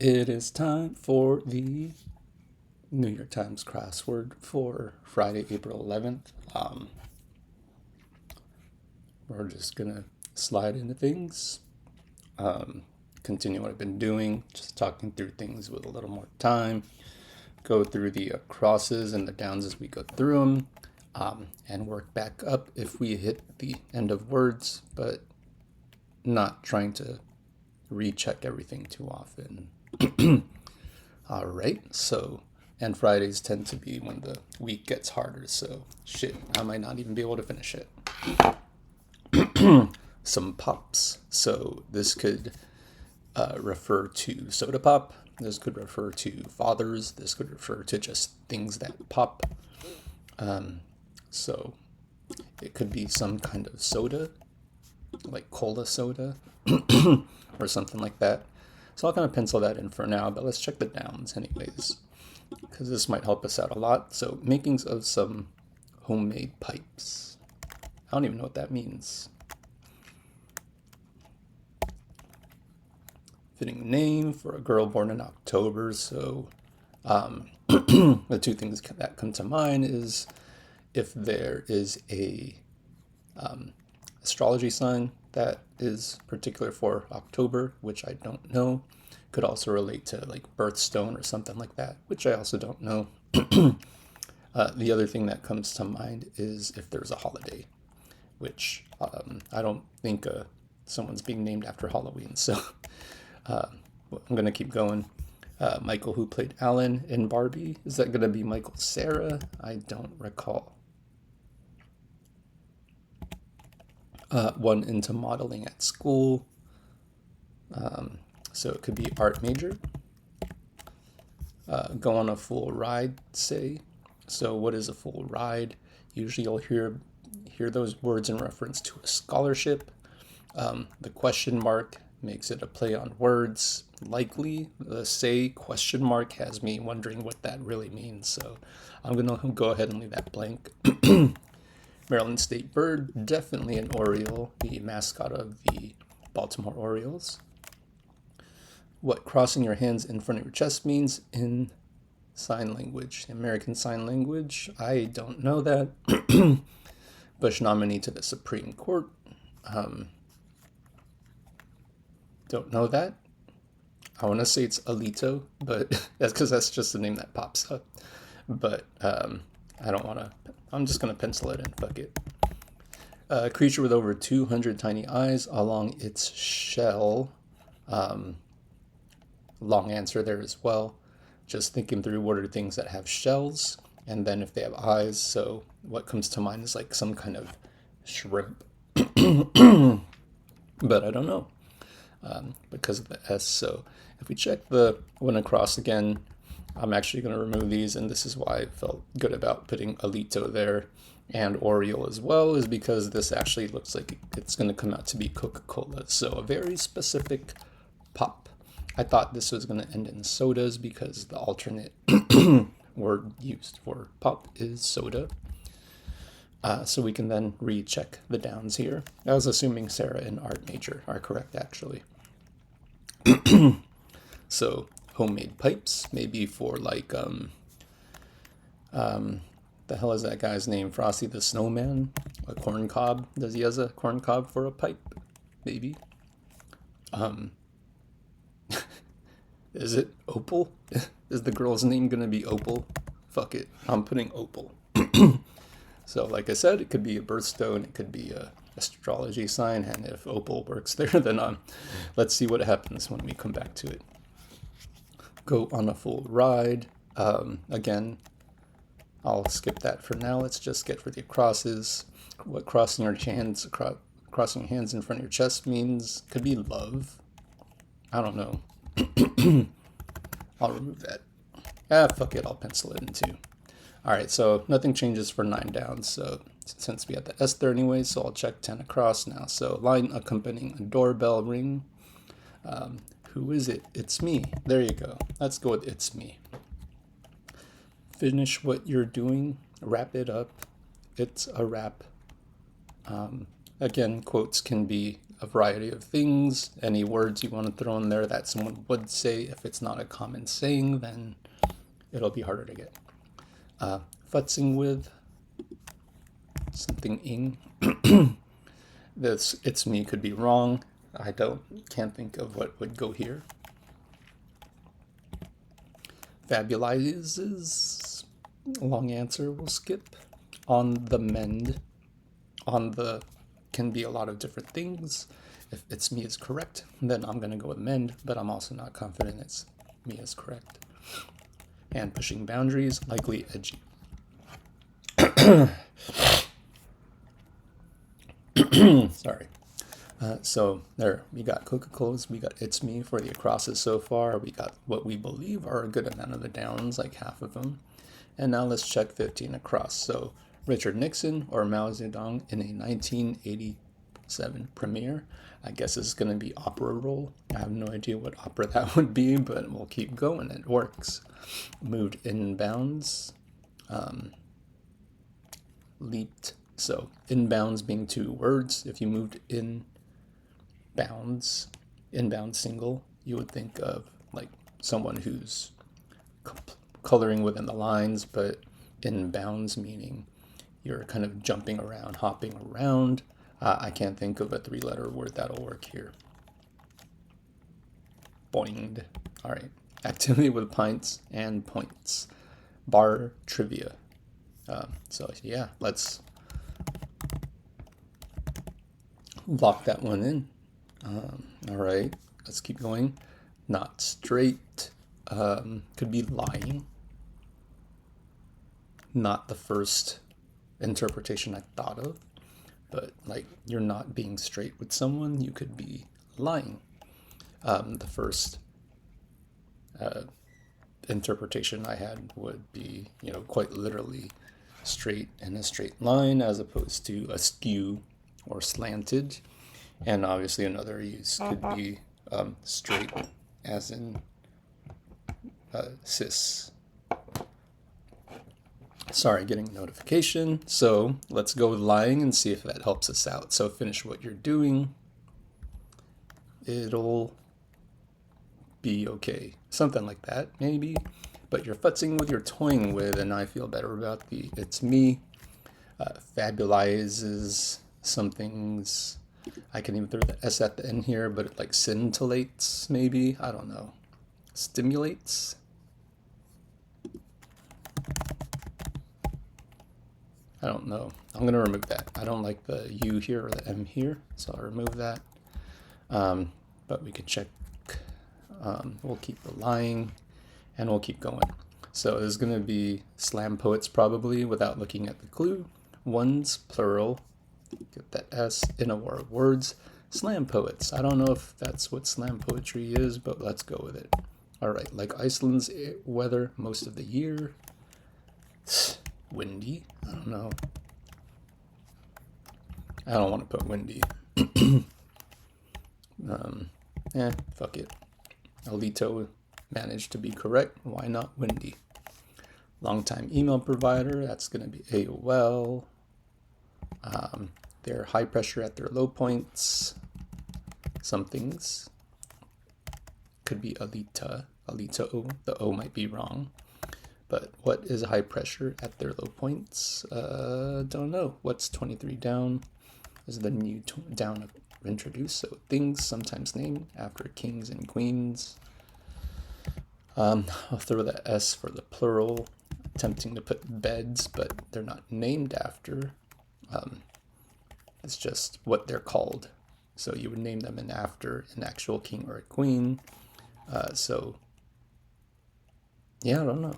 It is time for the New York Times crossword for Friday, April 11th. We're just gonna slide into things, continue what I've been doing, just talking through things with a little more time, go through the crosses and the downs as we go through them, and work back up if we hit the end of words, but not trying to recheck everything too often. All right, so, and Fridays tend to be when the week gets harder, so shit, I might not even be able to finish it. Some pops. So this could refer to soda pop. This could refer to fathers. This could refer to just things that pop. So it could be some kind of soda, like cola soda or something like that. So I'll kind of pencil that in for now, but let's check the downs anyways, because this might help us out a lot. So makings of some homemade pipes. I don't even know what that means. Fitting name for a girl born in October. So the two things that come to mind is if there is a astrology sign that is particular for October, which I don't know. Could also relate to like birthstone or something like that, which I also don't know. The other thing that comes to mind is if there's a holiday, which I don't think someone's being named after Halloween. So I'm going to keep going. Michael, who played Alan in Barbie. Is that going to be Michael Cera? I don't recall. One into modeling at school. So it could be art major. Go on a full ride, say. So what is a full ride? Usually you'll hear those words in reference to a scholarship. The question mark makes it a play on words. Likely, the say question mark has me wondering what that really means. So I'm going to go ahead and leave that blank. Maryland State bird, definitely an Oriole, the mascot of the Baltimore Orioles. What crossing your hands in front of your chest means in sign language, American Sign Language. I don't know that. Bush nominee to the Supreme Court. Don't know that. I want to say it's Alito, but that's because that's just the name that pops up. But I don't want to. I'm just going to pencil it in. Fuck it. A creature with over 200 tiny eyes along its shell. Long answer there as well. Just thinking through what are things that have shells, and then if they have eyes. So what comes to mind is like some kind of shrimp. But I don't know because of the S. So if we check the one across again, I'm actually going to remove these, and this is why I felt good about putting Alito there and Oriole as well, is because this actually looks like it's going to come out to be Coca-Cola. So a very specific pop. I thought this was going to end in sodas because the alternate word used for pop is soda. So we can then recheck the downs here. I was assuming Sarah and art major are correct, actually. So homemade pipes, maybe for like the hell is that guy's name? Frosty the Snowman? A corn cob? Does he has a corn cob for a pipe? Maybe. Is it Opal? Is the girl's name gonna be Opal? Fuck it, I'm putting Opal. So like I said, it could be a birthstone, it could be a astrology sign, and if Opal works there, then let's see what happens when we come back to it. Go on a full ride. Again, I'll skip that for now. Let's just get for the crosses. What crossing your hands in front of your chest means could be love. I don't know. I'll remove that. Fuck it, I'll pencil it in too. Alright, so nothing changes for 9 down, so since we had the S there anyway, so I'll check 10 across now. So line accompanying a doorbell ring. Who is it? It's me. There you go. Let's go with it's me. Finish what you're doing. Wrap it up. It's a wrap. Again, quotes can be a variety of things. Any words you want to throw in there that someone would say. If it's not a common saying, then it'll be harder to get. Futzing with, something ing. This "it's me" could be wrong. I can't think of what would go here. Fabulizes, long answer, we'll skip. On the mend, on the can be a lot of different things. If "it's me" is correct, then I'm going to go with mend, but I'm also not confident "it's me" is correct. And pushing boundaries, likely edgy. Sorry. So there, we got Coca-Cola's, we got "it's me" for the acrosses so far. We got what we believe are a good amount of the downs, like half of them. And now let's check 15 across. So Richard Nixon or Mao Zedong in a 1987 premiere. I guess it's going to be opera roll. I have no idea what opera that would be, but we'll keep going. It works. Moved inbounds. Leaped. So inbounds being 2 words. If you moved inbounds single, you would think of like someone who's coloring within the lines, but inbounds meaning you're kind of jumping around, hopping around. I can't think of a 3-letter word that'll work here. Boinged. All right. Activity with pints and points. Bar trivia. So yeah, let's lock that one in. All right, let's keep going. Not straight. Could be lying. Not the first interpretation I thought of, but like you're not being straight with someone, you could be lying. The first interpretation I had would be, quite literally straight in a straight line as opposed to askew or slanted. And obviously another use could be straight as in cis. Sorry, getting a notification. So let's go with lying and see if that helps us out. So finish what you're doing. It'll be okay. Something like that, maybe. But you're futzing with, you're toying with, and I feel better about the "it's me." Fabulizes some things. I can even throw the S at the end here, but it like scintillates, maybe. I don't know. Stimulates. I don't know. I'm going to remove that. I don't like the U here or the M here, so I'll remove that. But we can check. We'll keep the lying, and we'll keep going. So there's going to be slam poets probably without looking at the clue. Ones, plural. Get that S in a war of words. Slam poets. I don't know if that's what slam poetry is, but let's go with it. All right, like Iceland's weather most of the year. Windy. I don't know. I don't want to put windy. Fuck it. Alito managed to be correct. Why not windy? Longtime email provider. That's going to be AOL. They're high pressure at their low points. Some things. Could be Alita. Alito. The O might be wrong. But what is high pressure at their low points? Don't know. What's 23 down? Is the new down introduced? So things sometimes named after kings and queens. I'll throw the S for the plural. Attempting to put beds, but they're not named after. It's just what they're called. So you would name them in after an actual king or a queen. So, yeah, I don't know.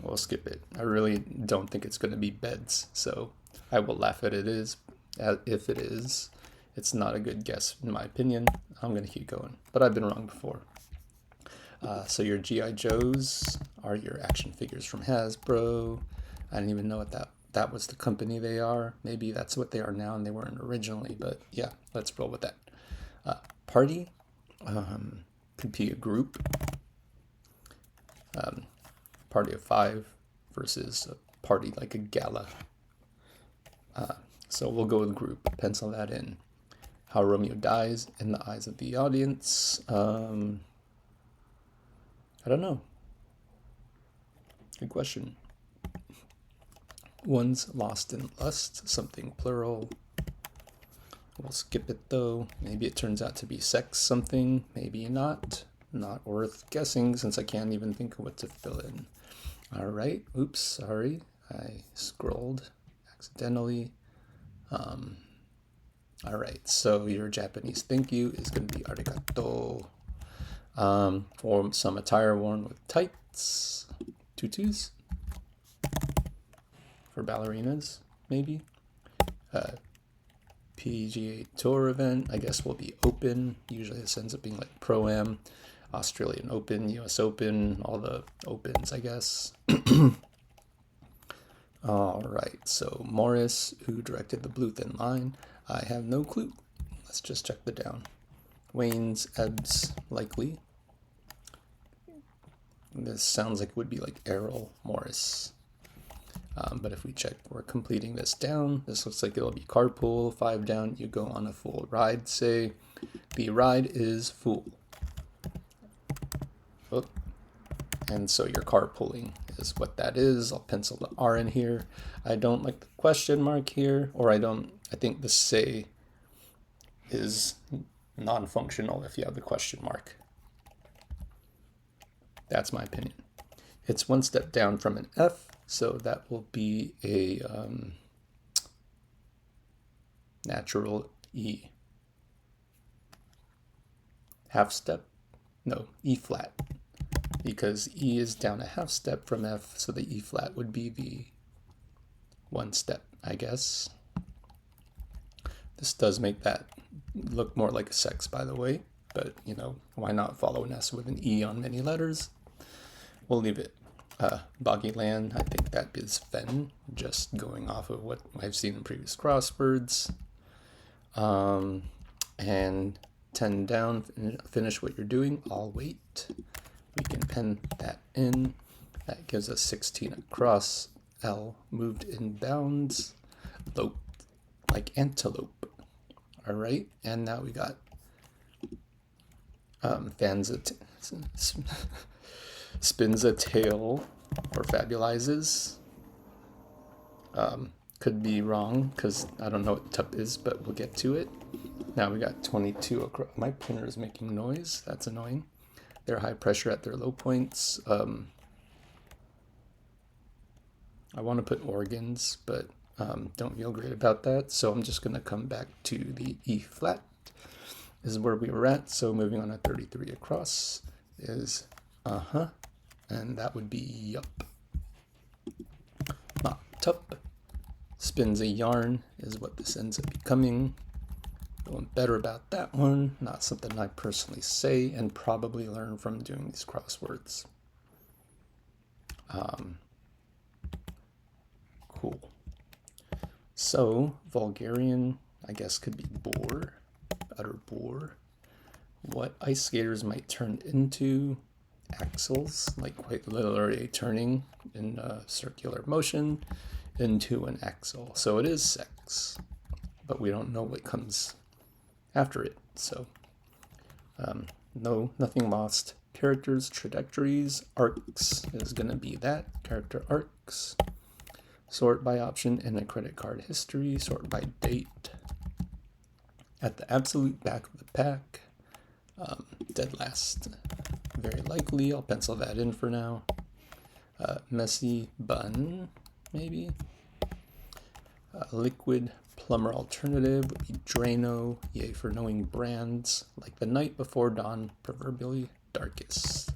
We'll skip it. I really don't think it's going to be beds, so I will laugh at it if it is. It's not a good guess, in my opinion. I'm going to keep going, but I've been wrong before. So your G.I. Joes are your action figures from Hasbro. I didn't even know what that was the company they are. Maybe that's what they are now and they weren't originally, but yeah, let's roll with that. Party could be a group. Party of 5 versus a party like a gala. So we'll go with group, pencil that in. How Romeo dies in the eyes of the audience. I don't know. Good question. One's lost in lust, something plural. We'll skip it though. Maybe it turns out to be sex something, maybe not. Not worth guessing since I can't even think of what to fill in. All right, oops, sorry. I scrolled accidentally. All right, so your Japanese thank you is going to be arigato. For some attire worn with tights, tutus. For ballerinas, maybe. PGA Tour event, I guess, will be open. Usually this ends up being like Pro-Am, Australian Open, US Open, all the opens, I guess. All right, so Morris, who directed the Blue Thin Line, I have no clue. Let's just check the down. Wayne's, Ebbs, likely. This sounds like it would be like Errol Morris. But if we check, we're completing this down. This looks like it'll be carpool. 5 down, you go on a full ride, say. The ride is full. Oh. And so your carpooling is what that is. I'll pencil the R in here. I don't like the question mark here, or I think the say is non-functional if you have the question mark. That's my opinion. It's one step down from an F, so that will be a natural E. Half step? No, E flat. Because E is down a half step from F, so the E flat would be the one step, I guess. This does make that look more like a sex, by the way, but you know, why not follow an S with an E on many letters? We'll leave it. Boggy Land, I think that is Fen, just going off of what I've seen in previous crosswords. And 10 down, finish what you're doing, I'll wait. We can pen that in. That gives us 16 across. L moved in bounds. Lope, like antelope. All right, and now we got spins a tail or fabulizes. Could be wrong because I don't know what tup is, but we'll get to it. Now we got 22 across. My printer is making noise. That's annoying. They're high pressure at their low points. I want to put organs, but don't feel great about that. So I'm just going to come back to the E flat. This is where we were at. So moving on to 33 across is and that would be yup. Not tup. Spins a yarn is what this ends up becoming. Feeling better about that one. Not something I personally say and probably learn from doing these crosswords. Cool. So Bulgarian, I guess, could be bore, utter bore. What ice skaters might turn into axles, like quite literally turning in a circular motion into an axle. So it is sex, but we don't know what comes after it. So no, nothing lost. Characters, trajectories, arcs is going to be that. Character arcs. Sort by option in a credit card history. Sort by date. At the absolute back of the pack. Dead last. Very likely. I'll pencil that in for now. Messy bun, maybe. Liquid plumber alternative would be Drano. Yay for knowing brands. Like the night before dawn, proverbially darkest.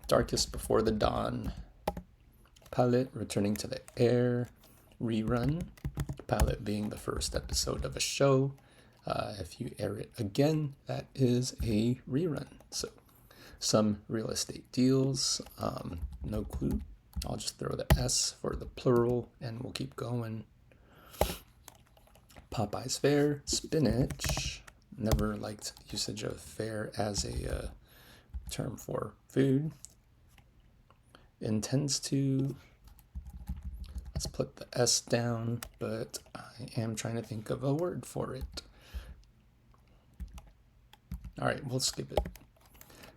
Darkest before the dawn. Palette returning to the air. Rerun. Palette being the first episode of a show. If you air it again, that is a rerun. So some real estate deals. No clue. I'll just throw the S for the plural and we'll keep going. Popeye's Fair, spinach. Never liked usage of fair as a term for food. Intends to, Let's put the S down, but I am trying to think of a word for it. All right, we'll skip it.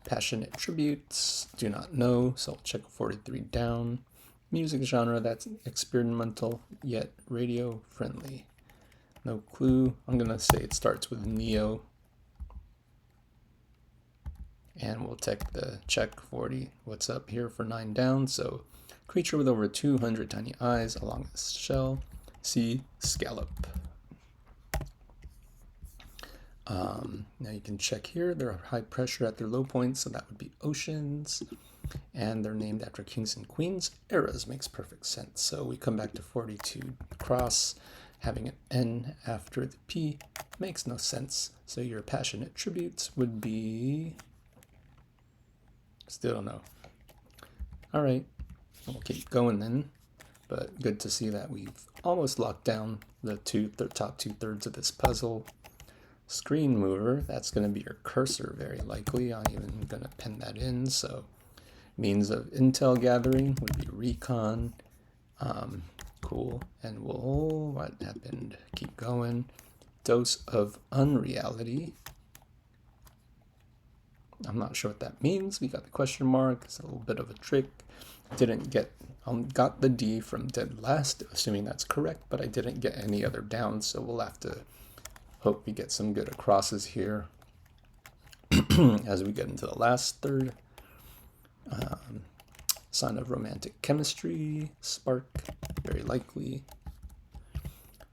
Passionate tributes, do not know, so I'll check 43 down. Music genre, that's experimental yet radio friendly. No clue. I'm gonna say it starts with neo. And we'll check 40. What's up here for 9 down? So creature with over 200 tiny eyes along the shell. See scallop. Now you can check here. They're high pressure at their low points, so that would be oceans. And they're named after kings and queens. Eras makes perfect sense. So we come back to 42 cross. Having an N after the P makes no sense. So your passionate tributes would be... Still don't know. All right, we'll keep going then. But good to see that we've almost locked down the top 2/3 of this puzzle. Screen mover, that's going to be your cursor very likely. I'm even going to pen that in. So means of intel gathering would be recon. Cool. And what happened? Keep going. Dose of unreality. I'm not sure what that means. We got the question mark. It's a little bit of a trick. Got the D from dead last, assuming that's correct, but I didn't get any other down, so we'll have to hope we get some good acrosses here as we get into the last third. Sign of romantic chemistry, spark, very likely.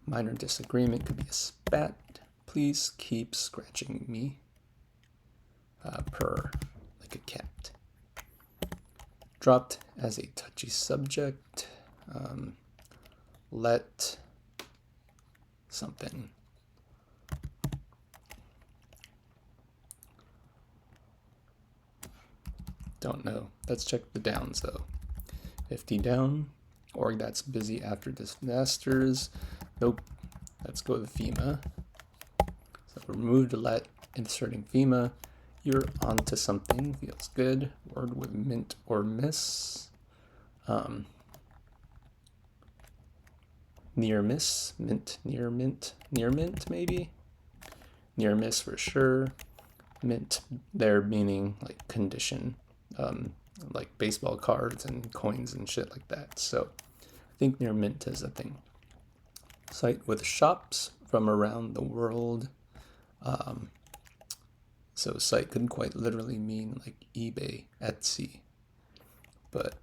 Minor disagreement could be a spat. Please keep scratching me. Purr, like a cat. Dropped as a touchy subject. Let something. Don't know. Let's check the downs though. 50 down. Org that's busy after disasters. Nope. Let's go with FEMA. So remove the let, inserting FEMA. You're onto something. Feels good. Word with mint or miss. Near miss. Mint, near mint. Near mint, maybe? Near miss for sure. Mint there meaning like condition. Like baseball cards and coins and shit like that. So I think near mint is a thing. Site with shops from around the world. So site couldn't quite literally mean like eBay, Etsy, but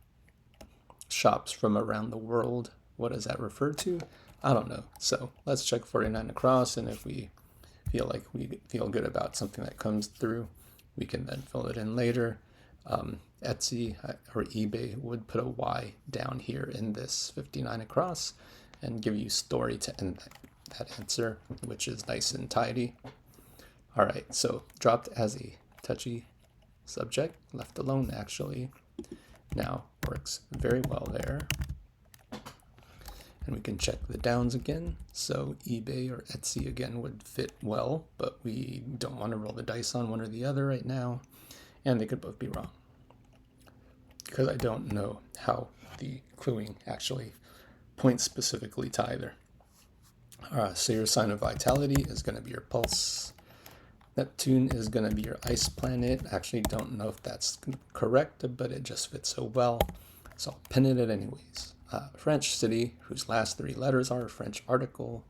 shops from around the world, what does that refer to? I don't know. So let's check 49 across, and if we feel like we feel good about something that comes through, we can then fill it in later. Etsy or eBay would put a Y down here in this 59 across and give you story to end that answer, which is nice and tidy. All right, so dropped as a touchy subject, left alone actually. Now works very well there. And we can check the downs again. So eBay or Etsy again would fit well, but we don't want to roll the dice on one or the other right now. And they could both be wrong, because I don't know how the cluing actually points specifically to either. So your sign of vitality is going to be your pulse. Neptune is going to be your ice planet. Actually don't know if that's correct, but it just fits so well. So I'll pin it anyways. French city, whose last 3 letters are a French article.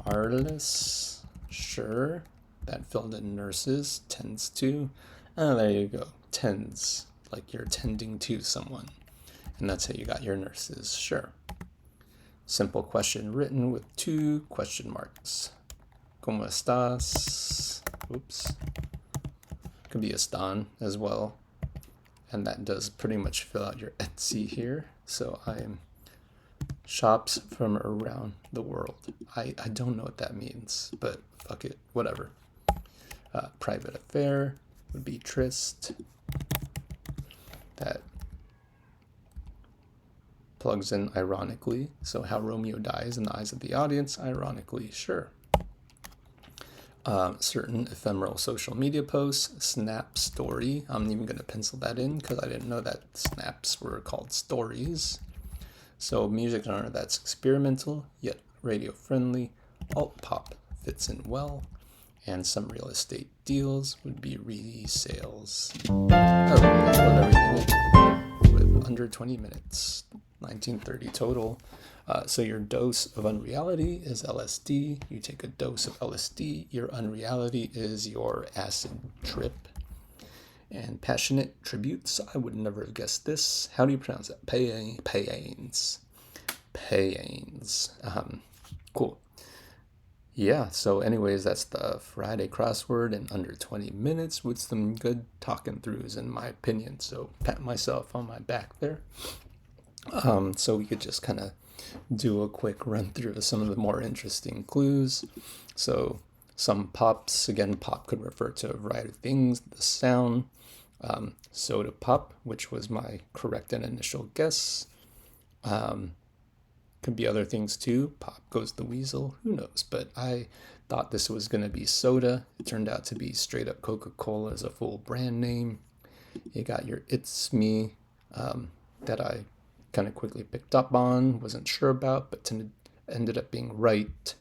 Arliss, sure. That filled in nurses, tends to. Oh, there you go. Tends, like you're tending to someone. And that's how you got your nurses, sure. Simple question written with 2 question marks. ¿Cómo estás? Oops. Could be están as well. And that does pretty much fill out your Etsy here. So I'm shops from around the world. I don't know what that means, but fuck it, whatever. Private affair would be tryst. That plugs in ironically. So how Romeo dies in the eyes of the audience, ironically, sure. Certain ephemeral social media posts, snap story. I'm even going to pencil that in because I didn't know that snaps were called stories. So music genre that's experimental, yet radio friendly. Alt pop fits in well. And some real estate deals would be resales. Oh, that's what everything is with under 20 minutes, 1930 total. So your dose of unreality is LSD. You take a dose of LSD. Your unreality is your acid trip. And passionate tributes. I would never have guessed this. How do you pronounce that? Payanes. Cool. Yeah, so anyways, that's the Friday crossword in under 20 minutes with some good talking throughs in my opinion. So pat myself on my back there. So we could just kind of do a quick run through of some of the more interesting clues. So some pops, again, pop could refer to a variety of things. The sound, soda pop, which was my correct and initial guess. Could be other things too. Pop goes the weasel, who knows? But I thought this was going to be soda. It turned out to be straight up Coca-Cola as a full brand name. You got your It's Me that I kind of quickly picked up on, wasn't sure about, but ended up being right.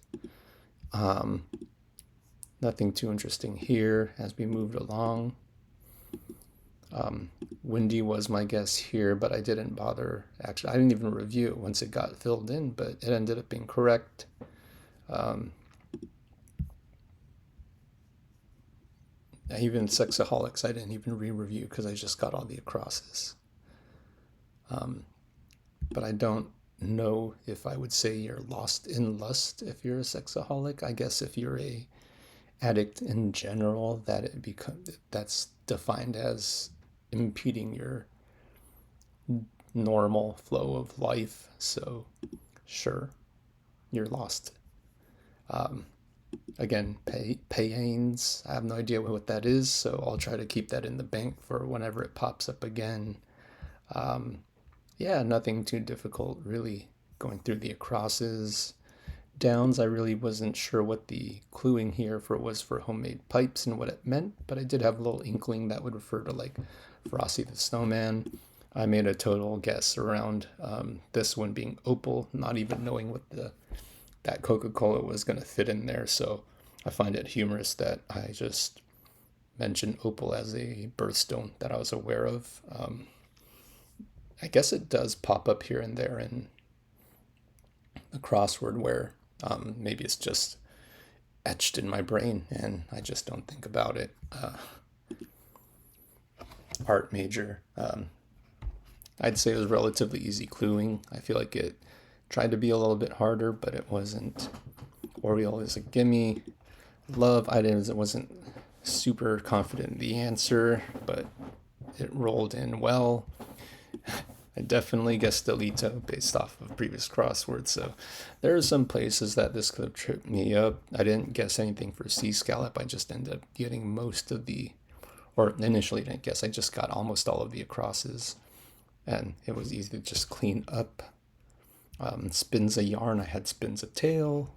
Nothing too interesting here as we moved along. Windy was my guess here, but I didn't bother. Actually, I didn't even review it once it got filled in, but it ended up being correct. Even Sexaholics, I didn't even re-review because I just got all the acrosses. But I don't know if I would say you're lost in lust if you're a sexaholic. I guess if you're a addict in general, that's defined as impeding your normal flow of life. So sure, you're lost. Again, payanes, I have no idea what that is, so I'll try to keep that in the bank for whenever it pops up again. Yeah, nothing too difficult really going through the acrosses. Downs, I really wasn't sure what the cluing here was for homemade pipes and what it meant, but I did have a little inkling that would refer to like Frosty the Snowman. I made a total guess around this one being opal, not even knowing what that Coca-Cola was going to fit in there. So I find it humorous that I just mentioned opal as a birthstone that I was aware of. I guess it does pop up here and there in the crossword where maybe it's just etched in my brain and I just don't think about it. Art major. I'd say it was relatively easy cluing. I feel like it tried to be a little bit harder, but it wasn't. Oriole is a gimme. Love, I wasn't super confident in the answer, but it rolled in well. I definitely guessed Delito based off of previous crosswords, so there are some places that this could have tripped me up. I didn't guess anything for sea scallop. I just ended up getting or initially didn't guess. I just got almost all of the acrosses, and it was easy to just clean up. Spins a yarn, I had spins a tail,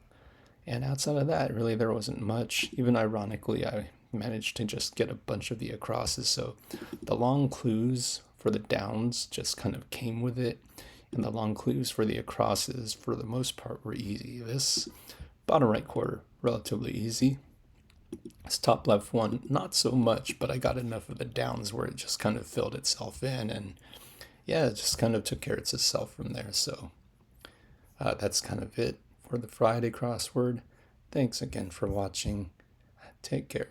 and outside of that, really there wasn't much. Even ironically, I managed to just get a bunch of the acrosses, so the long clues for the downs just kind of came with it, and the long clues for the acrosses for the most part were easy. This bottom right quarter, relatively easy. This top left one, not so much, but I got enough of the downs where it just kind of filled itself in, and yeah, it just kind of took care of itself from there. So that's kind of it for the Friday crossword. Thanks again for watching. Take care.